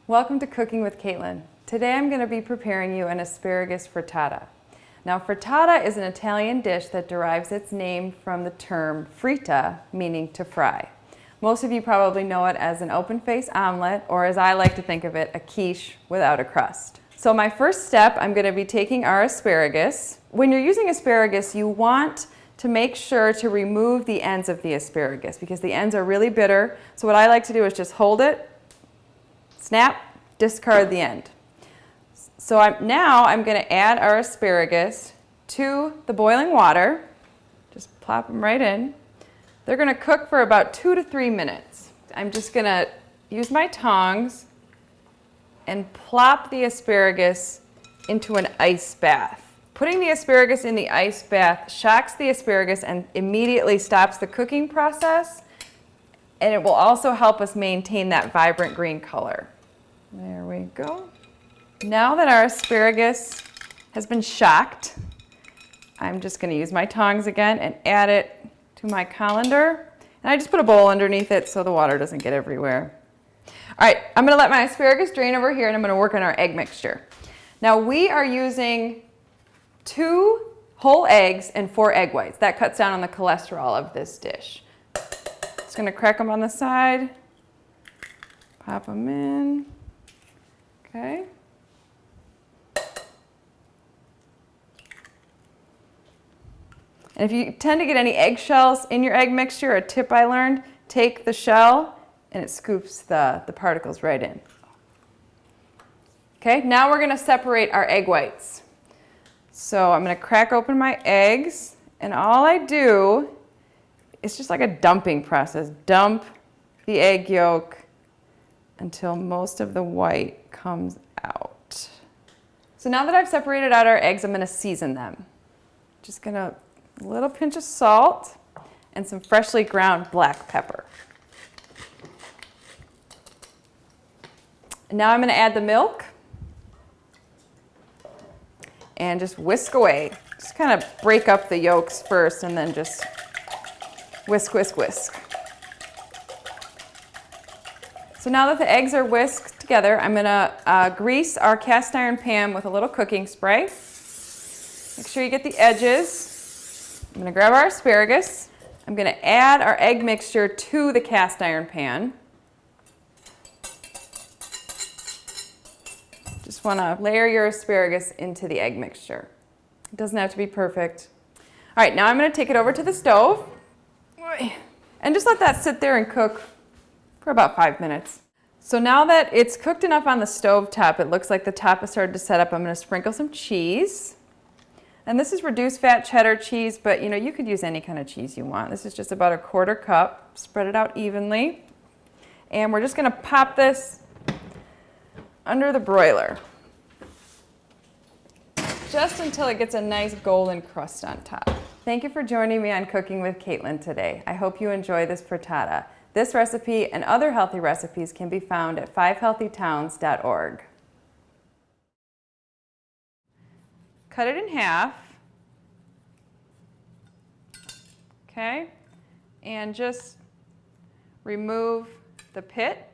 Welcome to Cooking with Caitlin. Today I'm going to be preparing you an asparagus frittata. Now frittata is an Italian dish that derives its name from the term fritta, meaning to fry. Most of you probably know it as an open-face omelet, or as I like to think of it, a quiche without a crust. So my first step, I'm going to be taking our asparagus. When you're using asparagus, you want to make sure to remove the ends of the asparagus because the ends are really bitter. So what I like to do is just hold it, snap, discard the end. So now I'm going to add our asparagus to the boiling water. Just plop them right in. They're going to cook for about 2 to 3 minutes. I'm just going to use my tongs and plop the asparagus into an ice bath. Putting the asparagus in the ice bath shocks the asparagus and immediately stops the cooking process, and it will also help us maintain that vibrant green color. There we go. Now that our asparagus has been shocked, I'm just going to use my tongs again and add it to my colander. And I just put a bowl underneath it so the water doesn't get everywhere. All right, I'm going to let my asparagus drain over here and I'm going to work on our egg mixture. Now we are using 2 whole eggs and 4 egg whites. That cuts down on the cholesterol of this dish. Just going to crack them on the side, pop them in. Okay. And if you tend to get any eggshells in your egg mixture, a tip I learned, take the shell and it scoops the particles right in. Okay, now we're going to separate our egg whites. So I'm going to crack open my eggs, and all I do is just like a dumping process. Dump the egg yolk until most of the white comes out. So now that I've separated out our eggs, I'm going to season them. Just going to a little pinch of salt and some freshly ground black pepper. And now I'm going to add the milk and just whisk away. Just kind of break up the yolks first and then just whisk, whisk, whisk. So now that the eggs are whisked together, I'm going to grease our cast iron pan with a little cooking spray. Make sure you get the edges. I'm going to grab our asparagus. I'm going to add our egg mixture to the cast iron pan. Just want to layer your asparagus into the egg mixture. It doesn't have to be perfect. All right, now I'm going to take it over to the stove and just let that sit there and cook for about 5 minutes. So now that it's cooked enough on the stove top, it looks like the top has started to set up. I'm going to sprinkle some cheese. And this is reduced fat cheddar cheese, but you could use any kind of cheese you want. This is just about a 1/4 cup. Spread it out evenly. And we're just going to pop this under the broiler just until it gets a nice golden crust on top. Thank you for joining me on Cooking with Caitlin today. I hope you enjoy this frittata. This recipe and other healthy recipes can be found at 5healthytowns.org. Cut it in half, okay, and just remove the pit.